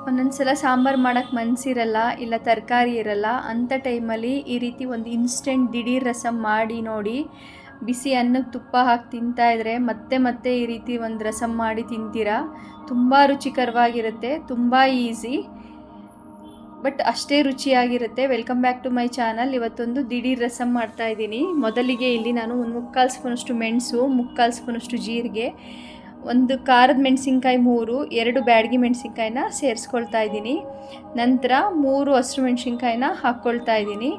ಒಂದೊಂದು ಸಲ ಸಾಂಬಾರು ಮಾಡೋಕ್ಕೆ ಮನಸ್ಸಿರಲ್ಲ, ಇಲ್ಲ ತರಕಾರಿ ಇರಲ್ಲ. ಅಂಥ ಟೈಮಲ್ಲಿ ಈ ರೀತಿ ಒಂದು ಇನ್ಸ್ಟೆಂಟ್ ದಿಢೀರ್ ರಸಮ್ ಮಾಡಿ ನೋಡಿ. ಬಿಸಿ ಅನ್ನಕ್ಕೆ ತುಪ್ಪ ಹಾಕಿ ತಿಂತಾಯಿದ್ರೆ ಮತ್ತೆ ಮತ್ತೆ ಈ ರೀತಿ ಒಂದು ರಸಮ್ ಮಾಡಿ ತಿಂತೀರಾ. ತುಂಬ ರುಚಿಕರವಾಗಿರುತ್ತೆ, ತುಂಬ ಈಸಿ, ಬಟ್ ಅಷ್ಟೇ ರುಚಿಯಾಗಿರುತ್ತೆ. Welcome back to my channel. ಇವತ್ತೊಂದು ದಿಢೀರ್ ರಸಮ್ ಮಾಡ್ತಾಯಿದ್ದೀನಿ. ಮೊದಲಿಗೆ ಇಲ್ಲಿ ನಾನು ಒಂದು 3/4 ಸ್ಪೂನಷ್ಟು ಮೆಣಸು, 3/4 ಸ್ಪೂನಷ್ಟು ಜೀರಿಗೆ, ಒಂದು ಖಾರದ ಮೆಣಸಿನ್ಕಾಯಿ 3, 2 ಬ್ಯಾಡಗಿ ಮೆಣಸಿನ್ಕಾಯಿನ ಸೇರಿಸ್ಕೊಳ್ತಾ ಇದ್ದೀನಿ. ನಂತರ 3 ಹಸಿರು ಮೆಣಸಿನ್ಕಾಯಿನ ಹಾಕ್ಕೊಳ್ತಾ ಇದ್ದೀನಿ.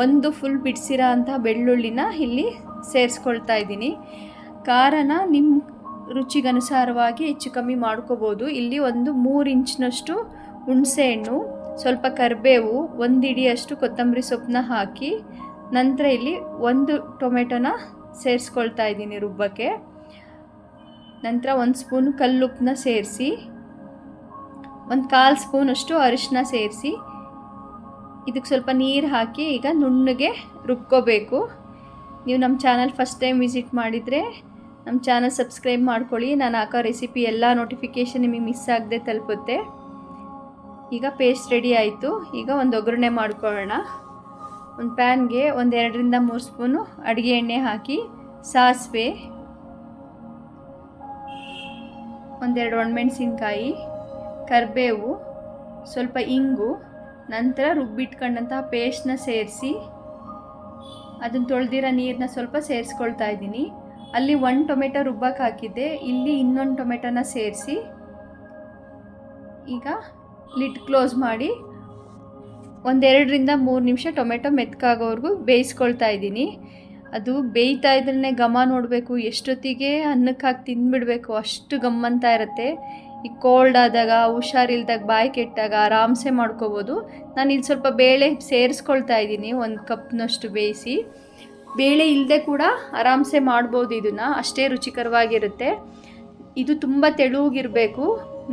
ಒಂದು ಫುಲ್ ಬಿಡಿಸಿರೋ ಅಂಥ ಬೆಳ್ಳುಳ್ಳಿನ ಇಲ್ಲಿ ಸೇರಿಸ್ಕೊಳ್ತಾ ಇದ್ದೀನಿ. ಖಾರನ ನಿಮ್ಮ ರುಚಿಗನುಸಾರವಾಗಿ ಹೆಚ್ಚು ಕಮ್ಮಿ ಮಾಡ್ಕೋಬೋದು. ಇಲ್ಲಿ ಒಂದು 3 ಇಂಚಿನಷ್ಟು ಹುಣಸೆಹಣ್ಣು, ಸ್ವಲ್ಪ ಕರಿಬೇವು, 1 ಹಿಡಿಯಷ್ಟು ಕೊತ್ತಂಬರಿ ಸೊಪ್ಪನ್ನ ಹಾಕಿ, ನಂತರ ಇಲ್ಲಿ 1 ಟೊಮೆಟೊನ ಸೇರಿಸ್ಕೊಳ್ತಾ ಇದ್ದೀನಿ ರುಬ್ಬಕ್ಕೆ. ನಂತರ 1 ಸ್ಪೂನ್ ಕಲ್ಲುಪ್ಪನ್ನ ಸೇರಿಸಿ, 1/4 ಸ್ಪೂನಷ್ಟು ಅರಿಶಿನ ಸೇರಿಸಿ, ಇದಕ್ಕೆ ಸ್ವಲ್ಪ ನೀರು ಹಾಕಿ ಈಗ ನುಣ್ಣಗೆ ರುಬ್ಕೋಬೇಕು. ನೀವು ನಮ್ಮ ಚಾನಲ್ ಫಸ್ಟ್ ಟೈಮ್ ವಿಸಿಟ್ ಮಾಡಿದರೆ ನಮ್ಮ ಚಾನಲ್ ಸಬ್ಸ್ಕ್ರೈಬ್ ಮಾಡ್ಕೊಳ್ಳಿ. ನಾನು ಹಾಕೋ ರೆಸಿಪಿ ಎಲ್ಲ ನೋಟಿಫಿಕೇಷನ್ ನಿಮಗೆ ಮಿಸ್ ಆಗದೆ ತಲುಪುತ್ತೆ. ಈಗ ಪೇಸ್ಟ್ ರೆಡಿ ಆಯಿತು. ಈಗ ಒಂದು ಒಗ್ಗರಣೆ ಮಾಡ್ಕೊಳ್ಳೋಣ. ಒಂದು ಪ್ಯಾನ್ಗೆ 2ರಿಂದ 3 ಸ್ಪೂನು ಅಡುಗೆ ಎಣ್ಣೆ ಹಾಕಿ, ಸಾಸಿವೆ, 1-2 ಒಣಮೆಣಸಿನ್ಕಾಯಿ, ಕರಿಬೇವು, ಸ್ವಲ್ಪ ಇಂಗು, ನಂತರ ರುಬ್ಬಿಟ್ಕೊಂಡಂತಹ ಪೇಸ್ಟ್ನ ಸೇರಿಸಿ, ಅದನ್ನು ತೊಳೆದಿರೋ ನೀರನ್ನ ಸ್ವಲ್ಪ ಸೇರಿಸ್ಕೊಳ್ತಾ ಇದ್ದೀನಿ. ಅಲ್ಲಿ 1 ಟೊಮೆಟೊ ರುಬ್ಬಕ್ಕೆ ಹಾಕಿದ್ದೆ, ಇಲ್ಲಿ ಇನ್ನೊಂದು ಟೊಮೆಟೊನ ಸೇರಿಸಿ, ಈಗ ಲಿಡ್ ಕ್ಲೋಸ್ ಮಾಡಿ 1-2ರಿಂದ 3 ನಿಮಿಷ ಟೊಮೆಟೊ ಮೆತ್ಕಾಗೋವರೆಗೂ ಬೇಯಿಸ್ಕೊಳ್ತಾ ಇದ್ದೀನಿ. ಅದು ಬೇಯ್ತಾ ಇದ್ರೇ ಘಮ ನೋಡಬೇಕು, ಎಷ್ಟೊತ್ತಿಗೆ ಅನ್ನಕ್ಕೆ ಹಾಕಿ ತಿಂದುಬಿಡಬೇಕು, ಅಷ್ಟು ಗಮ್ಮಂತ ಇರುತ್ತೆ. ಈ ಕೋಲ್ಡ್ ಆದಾಗ, ಹುಷಾರಿಲ್ದಾಗ, ಬಾಯಿ ಕೆಟ್ಟಾಗ ಆರಾಮ್ಸೆ ಮಾಡ್ಕೋಬೋದು. ನಾನು ಇಲ್ಲಿ ಸ್ವಲ್ಪ ಬೇಳೆ ಸೇರಿಸ್ಕೊಳ್ತಾ ಇದ್ದೀನಿ, 1 ಕಪ್ನಷ್ಟು ಬೇಯಿಸಿ. ಬೇಳೆ ಇಲ್ಲದೆ ಕೂಡ ಆರಾಮ್ಸೆ ಮಾಡ್ಬೋದು ಇದನ್ನು, ಅಷ್ಟೇ ರುಚಿಕರವಾಗಿರುತ್ತೆ. ಇದು ತುಂಬ ತೆಳುವಾಗಿರಬೇಕು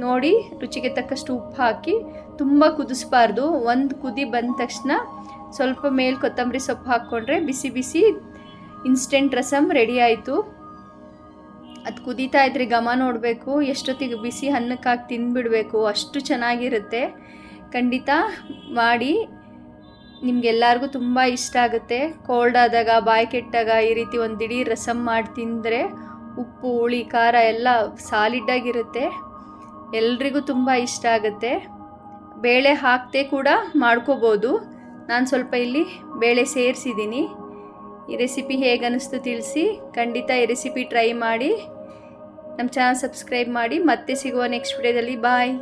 ನೋಡಿ. ರುಚಿಗೆ ತಕ್ಕಷ್ಟು ಉಪ್ಪು ಹಾಕಿ, ತುಂಬ ಕುದಿಸ್ಬಾರ್ದು. 1 ಕುದಿ ಬಂದ ತಕ್ಷಣ ಸ್ವಲ್ಪ ಮೇಲೆ ಕೊತ್ತಂಬರಿ ಸೊಪ್ಪು ಹಾಕ್ಕೊಂಡ್ರೆ ಬಿಸಿ ಬಿಸಿ ಇನ್ಸ್ಟೆಂಟ್ ರಸಮ್ ರೆಡಿ ಆಯಿತು. ಅದು ಕುದೀತಾ ಇದ್ರೆ ಘಮ ನೋಡಬೇಕು, ಎಷ್ಟೊತ್ತಿಗೆ ಬಿಸಿ ಅನ್ನಕ್ಕೆ ಹಾಕಿ ತಿಂದುಬಿಡಬೇಕು, ಅಷ್ಟು ಚೆನ್ನಾಗಿರುತ್ತೆ. ಖಂಡಿತ ಮಾಡಿ, ನಿಮಗೆಲ್ಲರಿಗೂ ತುಂಬ ಇಷ್ಟ ಆಗುತ್ತೆ. ಕೋಲ್ಡ್ ಆದಾಗ, ಬಾಯಿ ಕೆಟ್ಟಾಗ ಈ ರೀತಿ ಒಂದು ದಿಢೀರ್ ರಸಮ್ ಮಾಡಿ ತಿಂದರೆ ಉಪ್ಪು, ಹುಳಿ, ಖಾರ ಎಲ್ಲ ಸಾಲಿಡ್ಡಾಗಿರುತ್ತೆ. ಎಲ್ರಿಗೂ ತುಂಬ ಇಷ್ಟ ಆಗುತ್ತೆ. ಬೇಳೆ ಹಾಕದೆ ಕೂಡ ಮಾಡ್ಕೋಬೋದು. ನಾನು ಸ್ವಲ್ಪ ಇಲ್ಲಿ ಬೇಳೆ ಸೇರಿಸಿದ್ದೀನಿ. ಈ ರೆಸಿಪಿ ಹೇಗೆ ಅನ್ನಿಸ್ತು ತಿಳಿಸಿ. ಖಂಡಿತ ಈ ರೆಸಿಪಿ ಟ್ರೈ ಮಾಡಿ. ನಮ್ಮ ಚಾನಲ್ ಸಬ್ಸ್ಕ್ರೈಬ್ ಮಾಡಿ. ಮತ್ತೆ ಸಿಗುವ ನೆಕ್ಸ್ಟ್ ವಿಡಿಯೋದಲ್ಲಿ. ಬಾಯ್.